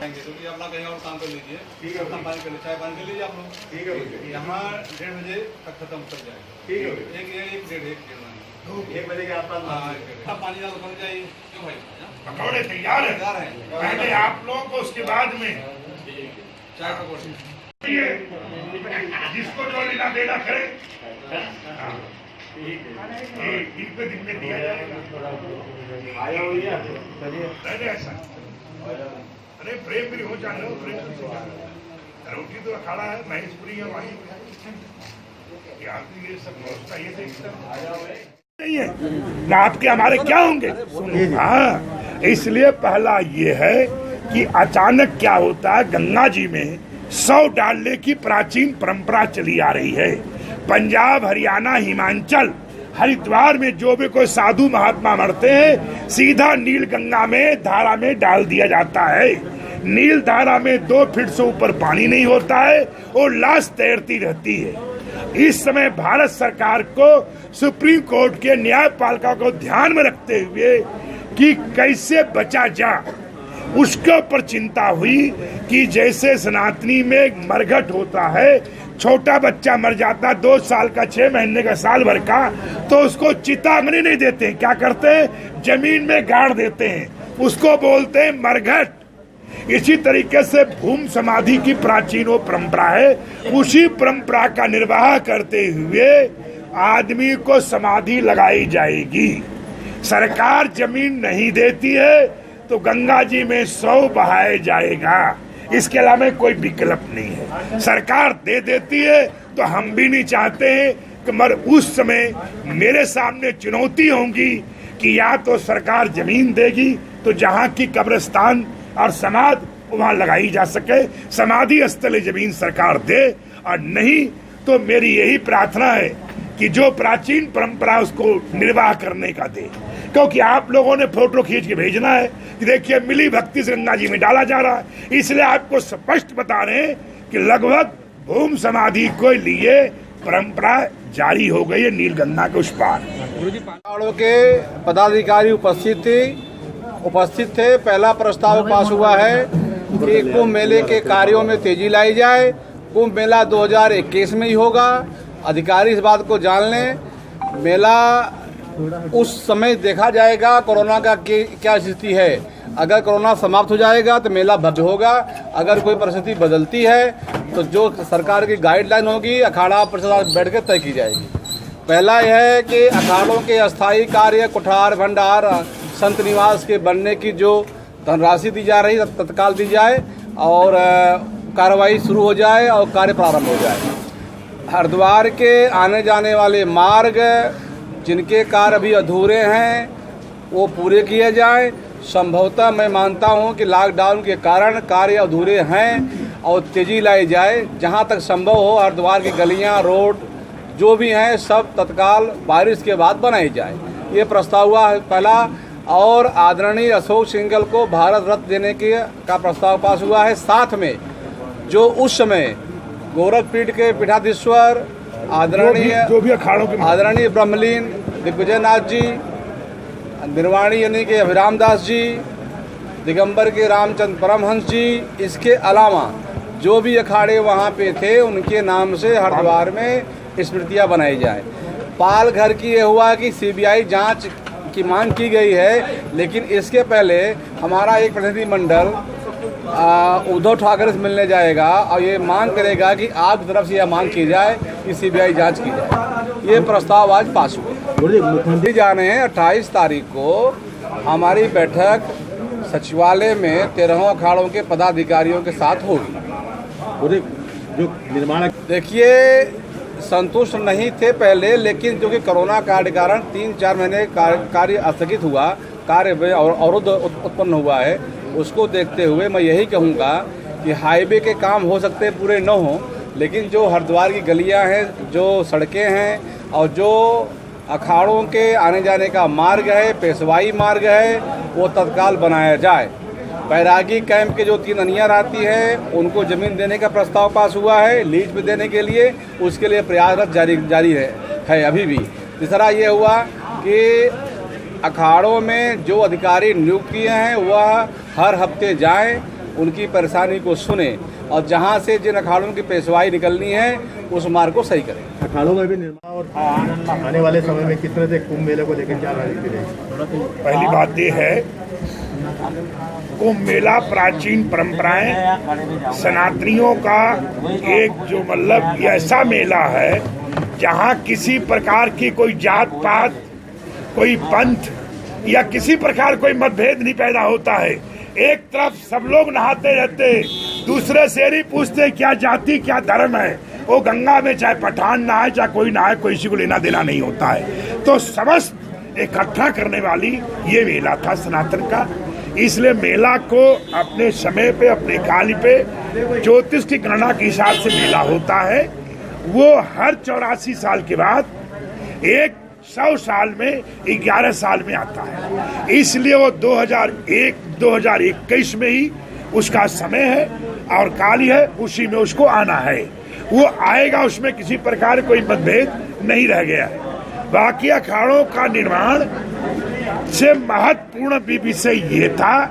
क्योंकि अपना कहीं और काम कर लीजिए। ठीक है, अपना पानी कर लीजिए, चाय पानी कर लीजिए आप लोग। ठीक है भैया। यहाँ 1:30 बजे तक खत्म कर जाएगा। ठीक है भैया। एक डेढ़ 1 बजे के आसपास। हाँ, पानी ज़्यादा बन जाए क्यों भाई? पकौड़े तैयार है, तैयार है। पहले आप लोगों को, उसके बाद में चाय पकौड़े। ये जिसको जो लेना देना करे। हाँ। ये ईद पे दिन में दिया जाएगा। आया भैया, चलिए। अरे ऐसा, अरे प्रेम भी हो जाने हो, प्रेम भी हो जाने। रोटी तो अखाड़ा है, महेशपुरी है, वहीं ये सब व्यवस्था ये नहीं है ना। आपके हमारे क्या होंगे? हाँ, इसलिए पहला ये है कि अचानक क्या होता है, गंगा जी में 100 डालने की प्राचीन परंपरा चली आ रही है। पंजाब, हरियाणा, हिमाचल, हरिद्वार में जो भी कोई साधु महात्मा मरते हैं, सीधा नील गंगा में धारा में डाल दिया जाता है। नील धारा में 2 फीट से ऊपर पानी नहीं होता है और लाश तैरती रहती है। इस समय भारत सरकार को सुप्रीम कोर्ट के न्यायपालिका को ध्यान में रखते हुए कि कैसे बचा जा, उसके ऊपर चिंता हुई कि जैसे सनातनी में मरघट होता है, छोटा बच्चा मर जाता 2 साल का, 6 महीने का, साल भर का, तो उसको चिताग्नि नहीं देते हैं। क्या करते हैं? जमीन में गाड़ देते हैं, उसको बोलते हैं मरघट। इसी तरीके से भूम समाधि की प्राचीन वो परंपरा है, उसी परंपरा का निर्वाह करते हुए आदमी को समाधि लगाई जाएगी। सरकार जमीन नहीं देती है तो गंगा जी में 100 बहाया जाएगा, इसके अलावा कोई विकल्प नहीं है। सरकार दे देती है तो हम भी नहीं चाहते हैं कि मगर उस समय मेरे सामने चुनौती होगी कि या तो सरकार जमीन देगी तो जहाँ की कब्रिस्तान और समाधि वहाँ लगाई जा सके, समाधि स्थल जमीन सरकार दे, और नहीं तो मेरी यही प्रार्थना है कि जो प्राचीन परंपरा उसको निर्वाह करने का दे। क्योंकि आप लोगों ने फोटो खींच के भेजना है कि देखिए मिली भक्ति से गंगा जी में डाला जा रहा है, इसलिए आपको स्पष्ट बता रहे हैं कि लगभग भूम समाधि को लिए परंपरा जारी हो गई है नील गंगा के उस पार। पहाड़ों के पदाधिकारी उपस्थित थे। पहला प्रस्ताव पास हुआ है कि कुंभ मेले के कार्यों में तेजी लाई जाए। कुंभ मेला 2021 में ही होगा, अधिकारी इस बात को जान लें। मेला उस समय देखा जाएगा कोरोना का क्या स्थिति है। अगर कोरोना समाप्त हो जाएगा तो मेला भव्य होगा, अगर कोई परिस्थिति बदलती है तो जो सरकार की गाइडलाइन होगी अखाड़ा परिषद बैठ कर तय की जाएगी। पहला यह है कि अखाड़ों के अस्थायी कार्य, कुठार, भंडार, संत निवास के बनने की जो धनराशि दी जा रही है तत्काल दी जाए और कार्रवाई शुरू हो जाए और कार्य प्रारंभ हो जाए। हरिद्वार के आने जाने वाले मार्ग जिनके कार्य अभी अधूरे हैं वो पूरे किए जाएं। संभवतः मैं मानता हूं कि लॉकडाउन के कारण कार्य अधूरे हैं और तेजी लाई जाए। जहां तक संभव हो हरिद्वार की गलियां, रोड जो भी हैं सब तत्काल बारिश के बाद बनाई जाए, ये प्रस्ताव हुआ है पहला। और आदरणीय अशोक सिंघल को भारत रत्न देने का प्रस्ताव पास हुआ है। साथ में जो उस समय गोरखपीठ के पीठाधीश्वर आदरणीय ब्रह्मलीन दिग्विजय नाथ जी, निर्वाणी यानी के अभिराम दास जी, दिगंबर के रामचंद्र परमहंस जी, इसके अलावा जो भी अखाड़े वहाँ पे थे उनके नाम से हरिद्वार में स्मृतियाँ बनाई जाए। पाल घर की ये हुआ कि सीबीआई जांच की मांग की गई है, लेकिन इसके पहले हमारा एक प्रतिनिधिमंडल उद्धव ठाकरे से मिलने जाएगा और ये मांग करेगा कि आपकी तरफ से यह मांग की जाए कि सीबीआई जांच की जाए। ये प्रस्ताव आज पास हुए। मुख्यमंत्री जाने हैं 28 तारीख को हमारी बैठक सचिवालय में 13 अखाड़ों के पदाधिकारियों के साथ होगी। जो निर्माण देखिए संतुष्ट नहीं थे पहले, लेकिन जो कि कोरोना काल के कारण 3-4 महीने कार्य स्थगित हुआ, कार्य में अवरोध उत्पन्न हुआ है, उसको देखते हुए मैं यही कहूँगा कि हाईवे के काम हो सकते पूरे न हों, लेकिन जो हरिद्वार की गलियाँ हैं, जो सड़कें हैं और जो अखाड़ों के आने जाने का मार्ग है, पेशवाई मार्ग है, वो तत्काल बनाया जाए। बैरागी कैंप के जो 3 अनियाँ रहती हैं उनको ज़मीन देने का प्रस्ताव पास हुआ है लीज पे देने के लिए, उसके लिए प्रयासरत जारी है अभी भी। तीसरा ये हुआ कि अखाड़ों में जो अधिकारी नियुक्त किए हैं वह हर हफ्ते जाएं उनकी परेशानी को सुने और जहाँ से जिन अखाड़ों की पेशवाई निकलनी है उस मार्ग को सही करें। अखाड़ों में भी निर्माण और आने वाले समय में किस तरह से कुंभ मेले को लेकर क्या रणनीति रहेगी? पहली बात यह है, कुंभ मेला प्राचीन परंपराएं सनातनियों का एक जो मतलब ऐसा मेला है जहां किसी प्रकार की कोई जात पात, कोई पंथ या किसी प्रकार कोई मतभेद नहीं पैदा होता है। एक तरफ सब लोग नहाते रहते, दूसरे से ही पूछते क्या जाति क्या धर्म है। वो गंगा में चाहे पठान नहाए चाहे कोई नहाए, कोई किसी को लेना देना नहीं होता है। तो समस्त इकट्ठा करने वाली ये मेला था सनातन का। इसलिए मेला को अपने समय पे, अपने काल पे ज्योतिष की गणना के हिसाब से मेला होता है। वो हर 84 साल के बाद 100 साल में 11 साल में आता है। इसलिए वो 2021 में ही उसका समय है और काल है, उसी में उसको आना है। वो आएगा, उसमें किसी प्रकार कोई मतभेद नहीं रह गया है। बाकी अखाड़ों का निर्माण से महत्वपूर्ण विषय ये था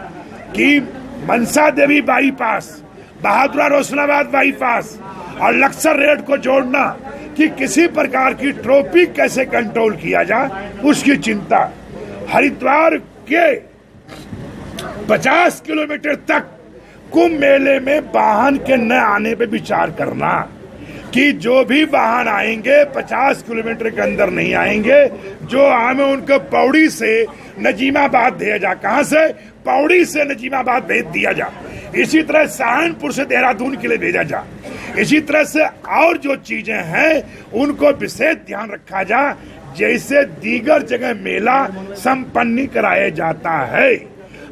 कि मनसा देवी बाईपास, बहादुरा रोशनाबाद बाईपास और लक्सर रेड को जोड़ना कि किसी प्रकार की ट्रैफिक कैसे कंट्रोल किया जाए, उसकी चिंता। हरिद्वार के 50 किलोमीटर तक कुंभ मेले में वाहन के न आने पे विचार करना कि जो भी वाहन आएंगे 50 किलोमीटर के अंदर नहीं आएंगे। जो हमें उनको पौड़ी से नजीमाबाद भेजा जा, कहां से? पौड़ी से नजीमाबाद भेज दिया जा। इसी तरह सहारनपुर से देहरादून के लिए भेजा जा। इसी तरह से और जो चीजें हैं उनको विशेष ध्यान रखा जा, जैसे दीगर जगह मेला संपन्न कराया जाता है।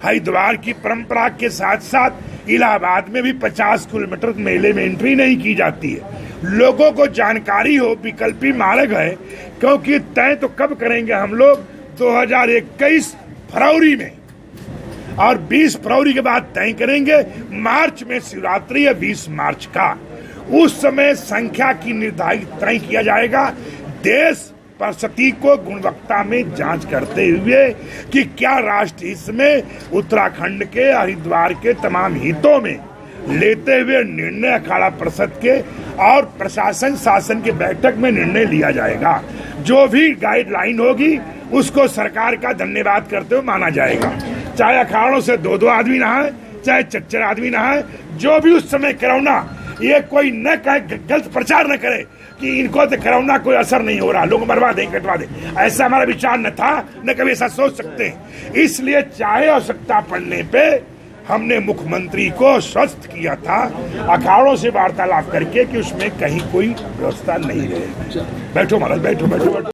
हरिद्वार की परंपरा के साथ साथ इलाहाबाद में भी 50 किलोमीटर मेले में एंट्री नहीं की जाती है। लोगों को जानकारी हो, विकल्पी मार्ग है, क्योंकि तय तो कब करेंगे हम लोग? 2021 फरवरी में, और 20 फरवरी के बाद तय करेंगे। मार्च में शिवरात्रि है 20 मार्च का, उस समय संख्या की निर्धारित तय किया जाएगा। देश परिस्थिति को गुणवत्ता में जांच करते हुए कि क्या राष्ट्र हित में, उत्तराखंड के, हरिद्वार के तमाम हितों में लेते हुए निर्णय अखाड़ा परिषद के और प्रशासन शासन की बैठक में निर्णय लिया जाएगा। जो भी गाइडलाइन होगी उसको सरकार का धन्यवाद करते हुए माना जाएगा। चाहे अखाड़ों से 2-2 आदमी नहाए, चाहे 4-4 आदमी नहाए, जो भी उस समय कोरोना, ये कोई न कहे, गलत प्रचार न करे कि इनको तो कोरोना कोई असर नहीं हो रहा, लोग मरवा दें, कटवा दें। ऐसा हमारा विचार न था, न कभी ऐसा सोच सकते हैं। इसलिए चाहे आवश्यकता पड़ने पे हमने मुख्यमंत्री को स्वस्थ किया था अखाड़ों से वार्तालाप करके कि उसमें कहीं कोई व्यवस्था नहीं रहे। बैठो महाराज, बैठो बैठो बैठो।